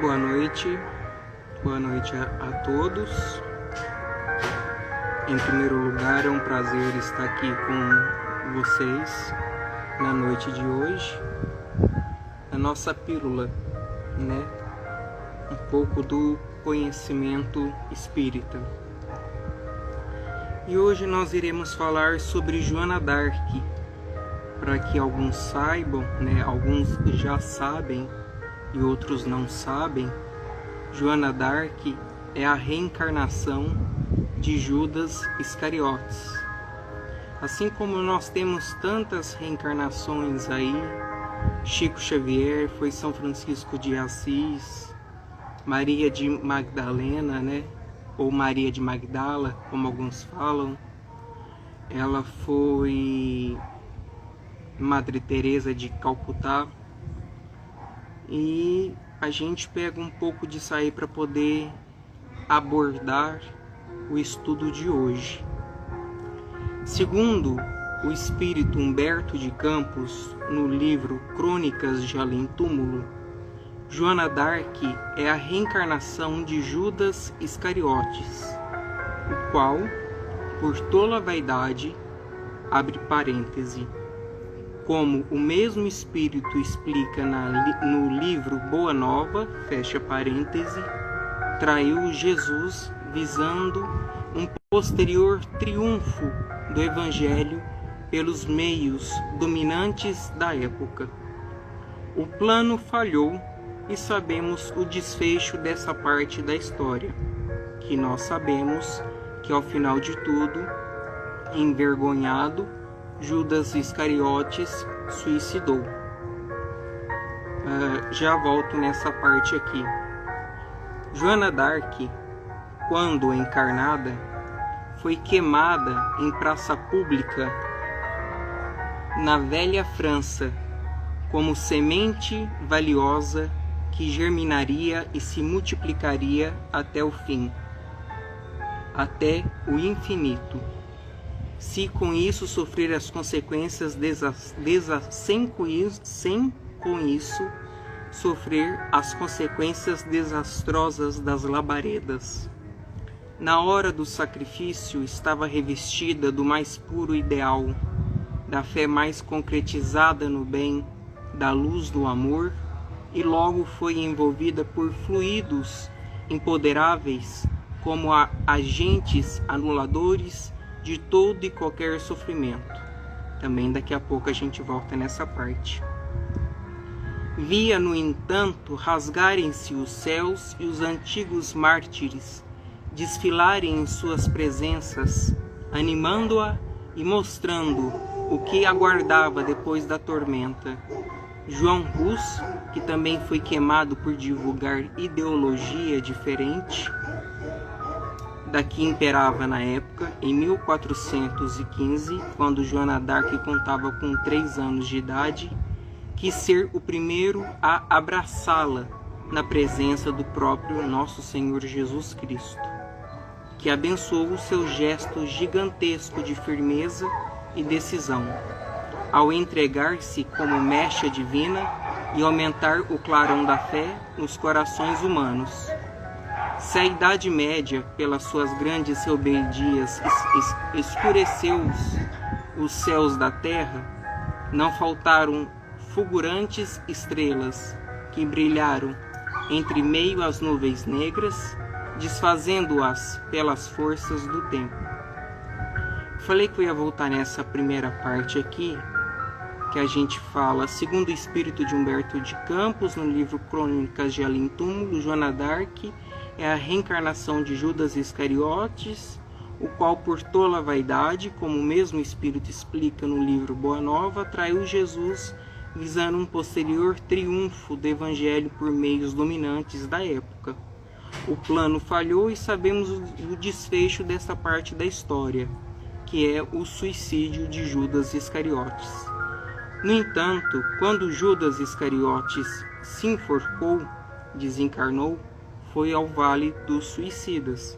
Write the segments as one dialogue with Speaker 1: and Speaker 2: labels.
Speaker 1: Boa noite a todos. Em primeiro lugar, é um prazer estar aqui com vocês na noite de hoje. A nossa pílula, né? Um pouco do conhecimento espírita. E hoje nós iremos falar sobre Joana d'Arc, para que alguns saibam, né? Alguns já sabem e outros não sabem. Joana d'Arc é a reencarnação de Judas Iscariotes. Assim como nós temos tantas reencarnações aí, Chico Xavier foi São Francisco de Assis, Maria de Magdalena, né? Ou Maria de Magdala, como alguns falam. Ela foi Madre Teresa de Calcutá. E a gente pega um pouco disso aí para poder abordar o estudo de hoje. Segundo o espírito Humberto de Campos, no livro Crônicas de Além Túmulo, Joana d'Arc é a reencarnação de Judas Iscariotes, o qual, por tola vaidade, abre parêntese, como o mesmo espírito explica no livro Boa Nova, fecha parêntese, traiu Jesus visando um posterior triunfo do Evangelho pelos meios dominantes da época. O plano falhou e sabemos o desfecho dessa parte da história, que nós sabemos que ao final de tudo, envergonhado, Judas Iscariotes suicidou. Já volto nessa parte aqui. Joana d'Arc, quando encarnada, foi queimada em praça pública na velha França, como semente valiosa que germinaria e se multiplicaria até o fim, até o infinito. Se com isso sofrer as consequências sem com isso sofrer as consequências desastrosas das labaredas. Na hora do sacrifício estava revestida do mais puro ideal, da fé mais concretizada no bem, da luz do amor, e logo foi envolvida por fluidos imponderáveis como agentes anuladores de todo e qualquer sofrimento. Também daqui a pouco a gente volta nessa parte. Via, no entanto, rasgarem-se os céus e os antigos mártires desfilarem em suas presenças, animando-a e mostrando o que aguardava depois da tormenta. João Hus, que também foi queimado por divulgar ideologia diferente da que imperava na época, em 1415, quando Joana d'Arc contava com 3 anos de idade, quis ser o primeiro a abraçá-la na presença do próprio Nosso Senhor Jesus Cristo, que abençoou o seu gesto gigantesco de firmeza e decisão, ao entregar-se como mecha divina e aumentar o clarão da fé nos corações humanos. Se a Idade Média, pelas suas grandes rebeldias, escureceu os céus da terra, não faltaram fulgurantes estrelas que brilharam entre meio às nuvens negras, desfazendo-as pelas forças do tempo. Falei que eu ia voltar nessa primeira parte aqui, que a gente fala, segundo o espírito de Humberto de Campos, no livro Crônicas de Além Túmulo, Joana d'Arc é a reencarnação de Judas Iscariotes, o qual por tola vaidade, como o mesmo espírito explica no livro Boa Nova, traiu Jesus visando um posterior triunfo do Evangelho por meios dominantes da época. O plano falhou e sabemos o desfecho dessa parte da história, que é o suicídio de Judas Iscariotes. No entanto, quando Judas Iscariotes se enforcou, desencarnou, foi ao Vale dos Suicidas,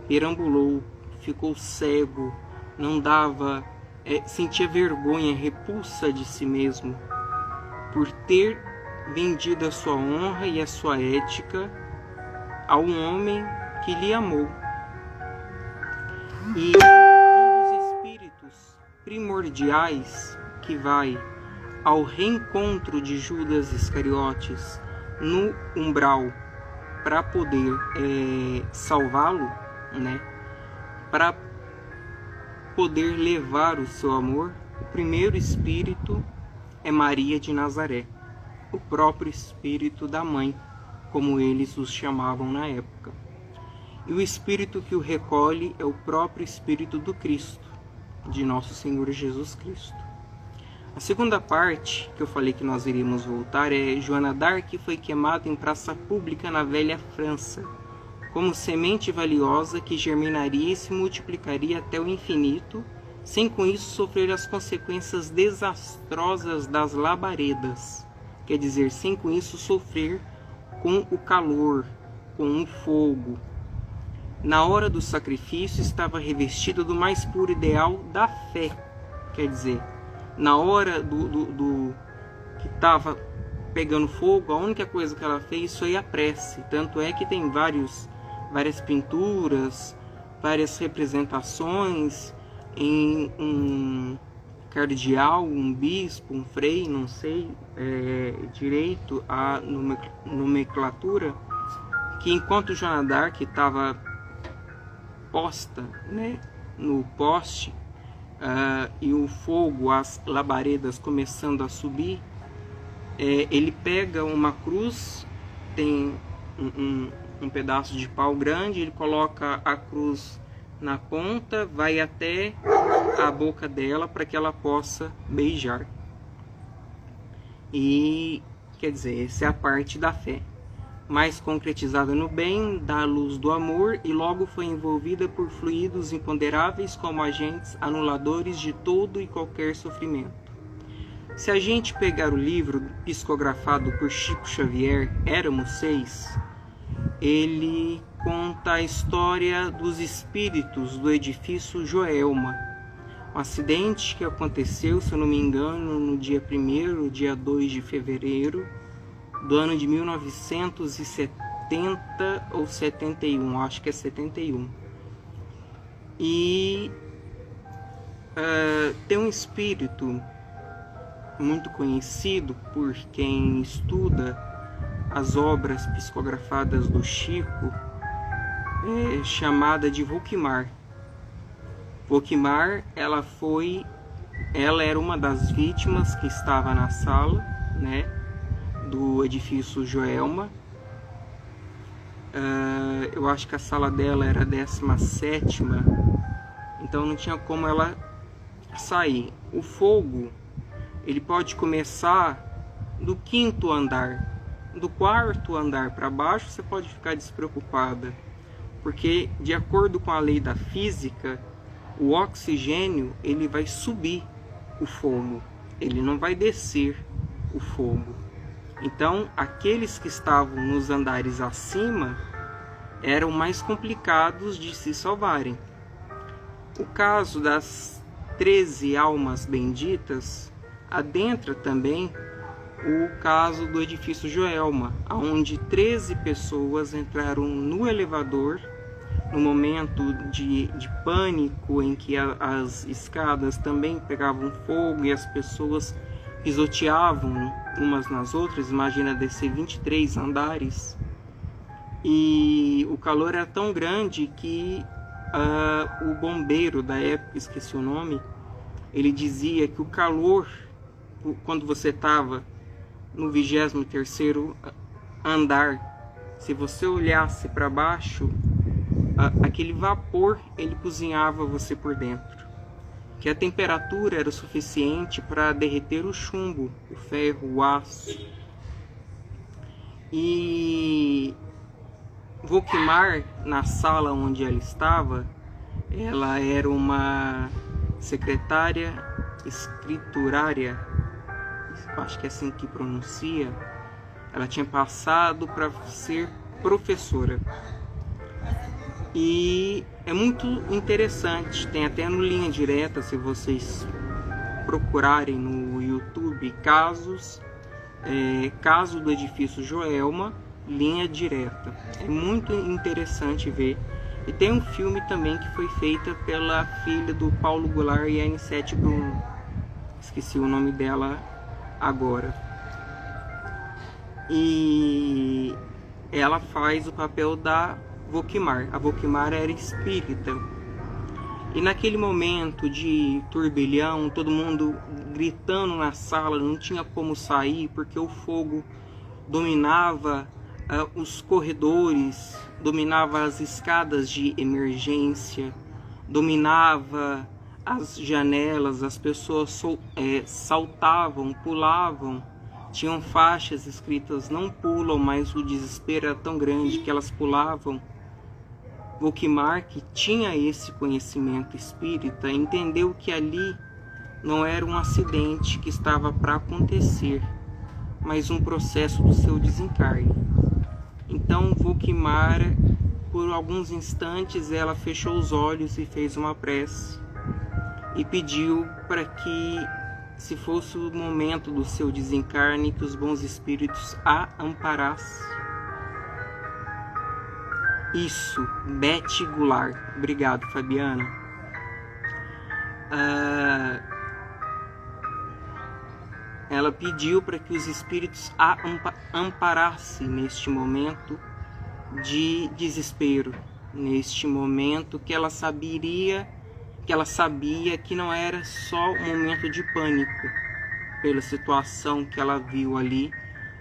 Speaker 1: perambulou, ficou cego, não dava, sentia vergonha, repulsa de si mesmo, por ter vendida a sua honra e a sua ética a um homem que lhe amou. E um dos espíritos primordiais que vai ao reencontro de Judas Iscariotes no umbral para poder salvá-lo, né? Para poder levar o seu amor, o primeiro espírito é Maria de Nazaré, o próprio espírito da mãe, como eles os chamavam na época. E o espírito que o recolhe é o próprio espírito do Cristo, de nosso Senhor Jesus Cristo. A segunda parte, que eu falei que nós iríamos voltar, é Joana d'Arc foi queimada em praça pública na velha França, como semente valiosa que germinaria e se multiplicaria até o infinito, sem com isso sofrer as consequências desastrosas das labaredas, quer dizer, sem com isso sofrer com o calor, com o fogo. Na hora do sacrifício estava revestida do mais puro ideal da fé, quer dizer, na hora do que estava pegando fogo, a única coisa que ela fez foi a prece. Tanto é que tem várias pinturas, várias representações em um cardeal, um bispo, um frei, não sei direito a nomenclatura, que enquanto Joana d'Arc estava posta, né, no poste, e o fogo, as labaredas começando a subir, ele pega uma cruz, tem um pedaço de pau grande, ele coloca a cruz na ponta, vai até a boca dela para que ela possa beijar. E, quer dizer, essa é a parte da fé, mais concretizada no bem, da luz do amor, e logo foi envolvida por fluidos imponderáveis como agentes anuladores de todo e qualquer sofrimento. Se a gente pegar o livro psicografado por Chico Xavier, Éramos Seis, ele conta a história dos espíritos do edifício Joelma, um acidente que aconteceu, se eu não me engano, no dia 1º, dia 2 de fevereiro do ano de 1970 ou 71, acho que é 71. E tem um espírito muito conhecido por quem estuda as obras psicografadas do Chico, chamada de Volquimar. Volquimar, ela era uma das vítimas que estava na sala, né, do edifício Joelma. Eu acho que a sala dela era a 17ª, então não tinha como ela sair. O fogo, ele pode começar do 5º andar, do 4º andar para baixo você pode ficar despreocupada, porque de acordo com a lei da física, o oxigênio ele vai subir o fogo, ele não vai descer o fogo. Então, aqueles que estavam nos andares acima eram mais complicados de se salvarem. O caso das 13 almas benditas adentra também o caso do edifício Joelma, onde 13 pessoas entraram no elevador no momento de pânico, em que as escadas também pegavam fogo e as pessoas pisoteavam umas nas outras. Imagina descer 23 andares, e o calor era tão grande que o bombeiro da época, esqueci o nome, ele dizia que o calor, quando você estava no 23º andar, se você olhasse para baixo, aquele vapor ele cozinhava você por dentro, que a temperatura era o suficiente para derreter o chumbo, o ferro, o aço. E Volquimar, na sala onde ela estava, ela era uma secretária escriturária, acho que é assim que pronuncia. Ela tinha passado para ser professora. E é muito interessante, tem até no Linha Direta, se vocês procurarem no YouTube, casos caso do edifício Joelma, linha direta. É muito interessante ver. E tem um filme também que foi feito pela filha do Paulo Goulart e a Anissete Bruno. Esqueci o nome dela agora. E ela faz o papel da Vokmar. A Vokmar era espírita. E naquele momento de turbilhão, todo mundo gritando na sala, não tinha como sair porque o fogo dominava os corredores, dominava as escadas de emergência, dominava as janelas, as pessoas saltavam, pulavam, tinham faixas escritas "não pulam", mas o desespero era tão grande que elas pulavam. Vokmar, que tinha esse conhecimento espírita, entendeu que ali não era um acidente que estava para acontecer, mas um processo do seu desencarne. Então Vokmar, por alguns instantes, ela fechou os olhos e fez uma prece e pediu para que, se fosse o momento do seu desencarne, que os bons espíritos a amparassem. Isso, Beth Goulart. Obrigado, Fabiana. Ela pediu para que os espíritos a amparassem neste momento de desespero, neste momento que ela sabia que não era só um momento de pânico, pela situação que ela viu ali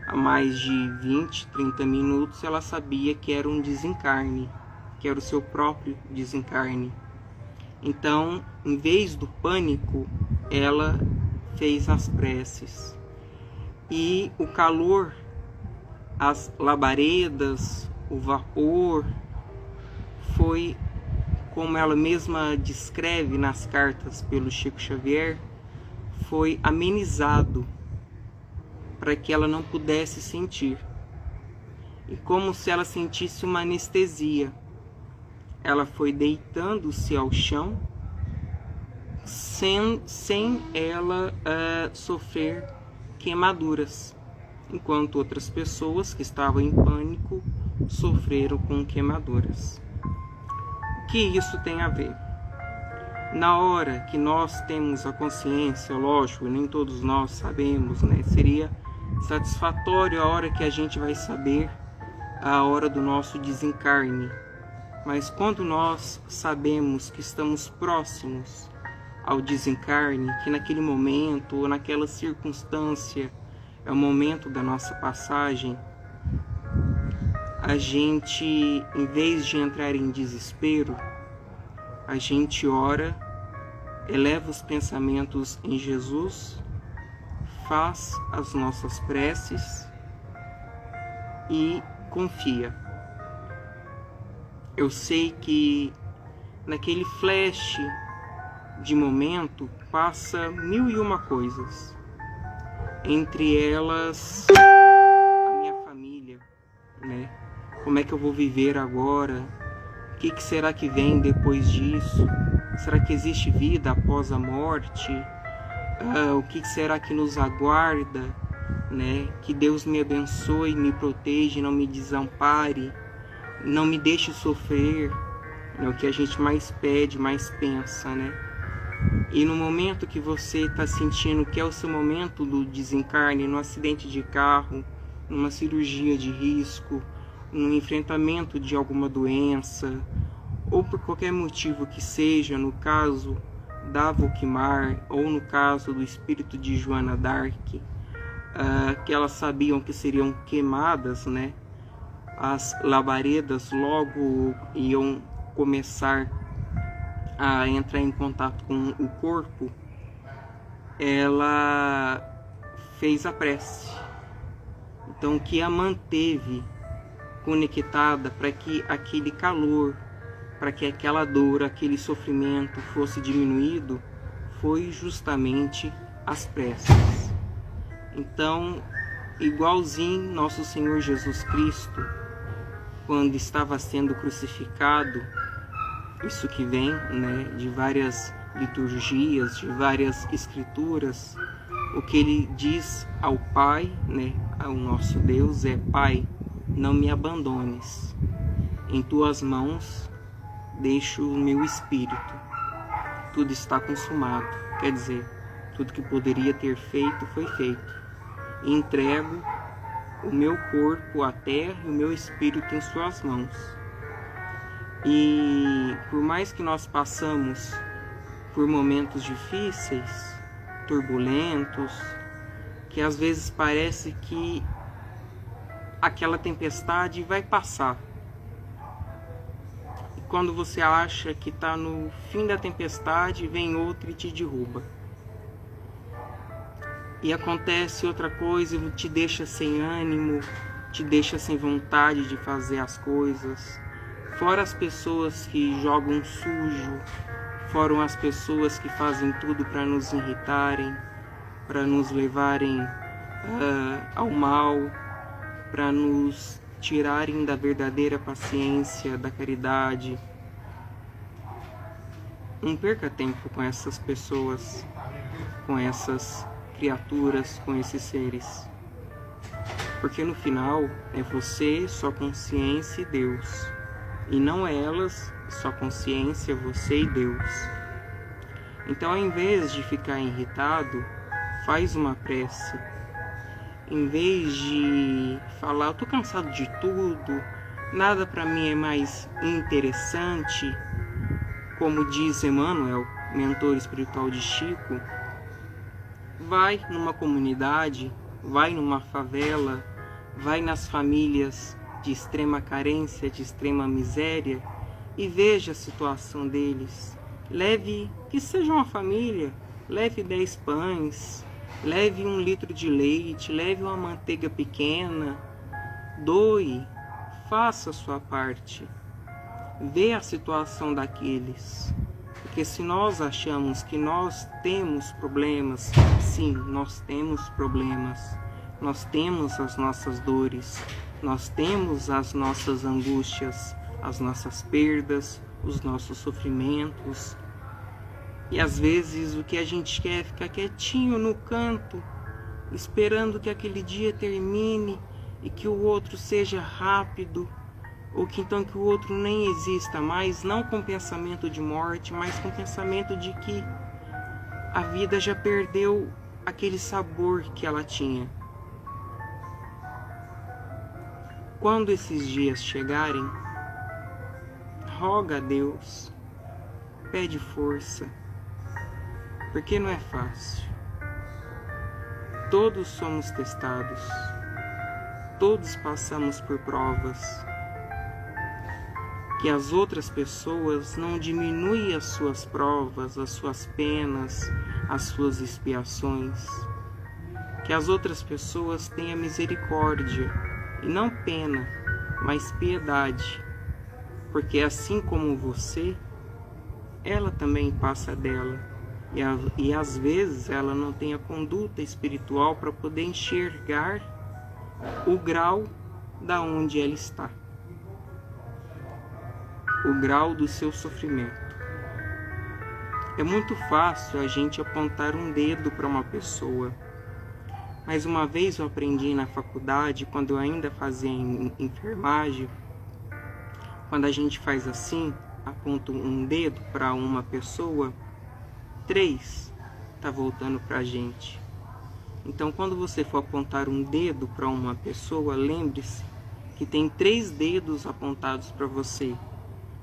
Speaker 1: há mais de 20, 30 minutos. Ela sabia que era um desencarne, que era o seu próprio desencarne. Então, em vez do pânico, ela fez as preces. E o calor, as labaredas, o vapor, foi, como ela mesma descreve nas cartas pelo Chico Xavier, foi amenizado para que ela não pudesse sentir. E como se ela sentisse uma anestesia, ela foi deitando-se ao chão sem ela sofrer queimaduras, enquanto outras pessoas que estavam em pânico sofreram com queimaduras. O que isso tem a ver? Na hora que nós temos a consciência, lógico, nem todos nós sabemos, né? Seria satisfatório a hora que a gente vai saber a hora do nosso desencarne. Mas quando nós sabemos que estamos próximos ao desencarne, que naquele momento ou naquela circunstância é o momento da nossa passagem, a gente, em vez de entrar em desespero, a gente ora, eleva os pensamentos em Jesus, faz as nossas preces e confia. Eu sei que naquele flash de momento passa 1001 coisas, entre elas a minha família, né? Como é que eu vou viver agora? O que será que vem depois disso? Será que existe vida após a morte? O que será que nos aguarda? Né? Que Deus me abençoe, me proteja, não me desampare, não me deixe sofrer. É o que a gente mais pede, mais pensa, né? E no momento que você está sentindo que é o seu momento do desencarne, no acidente de carro, numa cirurgia de risco, no enfrentamento de alguma doença, ou por qualquer motivo que seja, no caso da Vokmar, ou no caso do espírito de Joana d'Arc, que elas sabiam que seriam queimadas, né? As labaredas logo iam começar a entrar em contato com o corpo. Ela fez a prece, então, que a manteve conectada para que aquele calor, para que aquela dor, aquele sofrimento fosse diminuído, foi justamente as preces. Então, igualzinho nosso Senhor Jesus Cristo, quando estava sendo crucificado, isso que vem, né, de várias liturgias, de várias escrituras, o que ele diz ao Pai, né, ao nosso Deus, é: Pai, não me abandones, em tuas mãos deixo o meu espírito, tudo está consumado. Quer dizer, tudo que poderia ter feito foi feito. E entrego o meu corpo, a terra e o meu espírito em suas mãos. E por mais que nós passamos por momentos difíceis, turbulentos, que às vezes parece que aquela tempestade vai passar. E quando você acha que está no fim da tempestade, vem outra e te derruba. E acontece outra coisa e te deixa sem ânimo, te deixa sem vontade de fazer as coisas. Fora as pessoas que jogam sujo, fora as pessoas que fazem tudo para nos irritarem, para nos levarem ao mal, para nos tirarem da verdadeira paciência, da caridade. Não perca tempo com essas pessoas, com essas criaturas, com esses seres. Porque no final é você, sua consciência e Deus. E não elas, sua consciência, você e Deus. Então, ao invés de ficar irritado, faz uma prece. Em vez de falar, eu tô cansado de tudo, nada para mim é mais interessante, como diz Emmanuel, mentor espiritual de Chico, vai numa comunidade, vai numa favela, vai nas famílias de extrema carência, de extrema miséria, e veja a situação deles. Leve, que seja uma família, leve 10 pães, leve 1 litro de leite, leve uma manteiga pequena, doe, faça a sua parte, vê a situação daqueles. Porque se nós achamos que nós temos problemas, sim, nós temos problemas, nós temos as nossas dores, nós temos as nossas angústias, as nossas perdas, os nossos sofrimentos. E às vezes o que a gente quer é ficar quietinho no canto, esperando que aquele dia termine e que o outro seja rápido, ou que então que o outro nem exista mais, não com pensamento de morte, mas com pensamento de que a vida já perdeu aquele sabor que ela tinha. Quando esses dias chegarem, roga a Deus, pede força, porque não é fácil. Todos somos testados, todos passamos por provas. Que as outras pessoas não diminuem as suas provas, as suas penas, as suas expiações. Que as outras pessoas tenham misericórdia, e não pena, mas piedade. Porque assim como você, ela também passa dela. E às vezes ela não tem a conduta espiritual para poder enxergar o grau da onde ela está. O grau do seu sofrimento. É muito fácil a gente apontar um dedo para uma pessoa, mas uma vez eu aprendi na faculdade, quando eu ainda fazia enfermagem, quando a gente faz assim, aponta um dedo para uma pessoa, 3 tá voltando para a gente. Então, quando você for apontar um dedo para uma pessoa, lembre-se que tem 3 dedos apontados para você.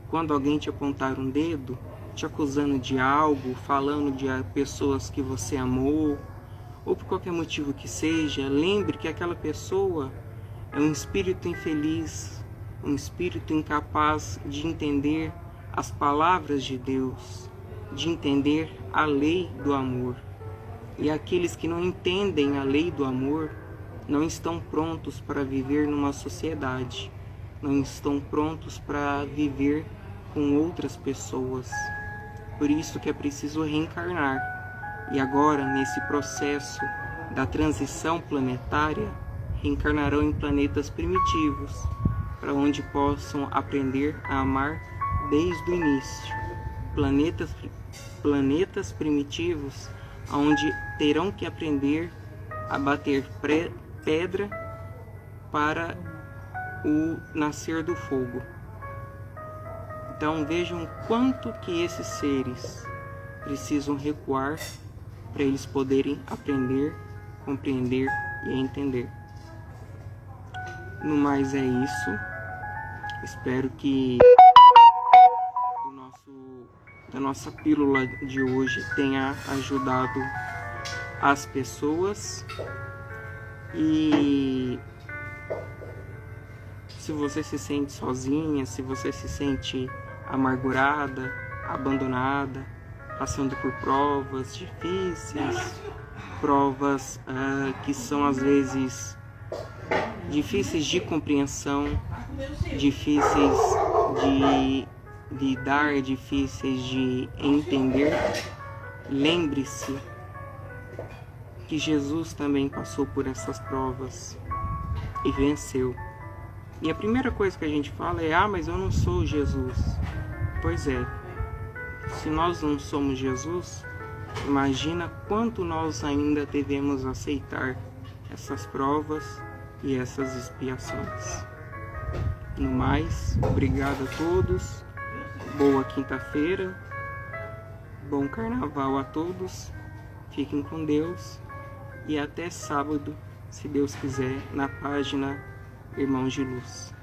Speaker 1: Quando alguém te apontar um dedo, te acusando de algo, falando de pessoas que você amou, ou por qualquer motivo que seja, lembre que aquela pessoa é um espírito infeliz, um espírito incapaz de entender as palavras de Deus, de entender a lei do amor. E aqueles que não entendem a lei do amor não estão prontos para viver numa sociedade, não estão prontos para viver com outras pessoas. Por isso que é preciso reencarnar. E agora, nesse processo da transição planetária, reencarnarão em planetas primitivos, para onde possam aprender a amar desde o início. Planetas primitivos onde terão que aprender a bater pedra para o nascer do fogo. Então vejam quanto que esses seres precisam recuar para eles poderem aprender, compreender e entender. No mais é isso. Espero que da nossa pílula de hoje tenha ajudado as pessoas. E se você se sente sozinha, se você se sente amargurada, abandonada, passando por provas difíceis, provas que são às vezes difíceis de compreensão, difíceis de lidar, difíceis de entender, lembre-se que Jesus também passou por essas provas e venceu. E a primeira coisa que a gente fala é: mas eu não sou Jesus. Pois é, se nós não somos Jesus, imagina quanto nós ainda devemos aceitar essas provas e essas expiações. No mais, obrigado a todos, boa quinta-feira, bom carnaval a todos, fiquem com Deus e até sábado, se Deus quiser, na página Irmãos de Luz.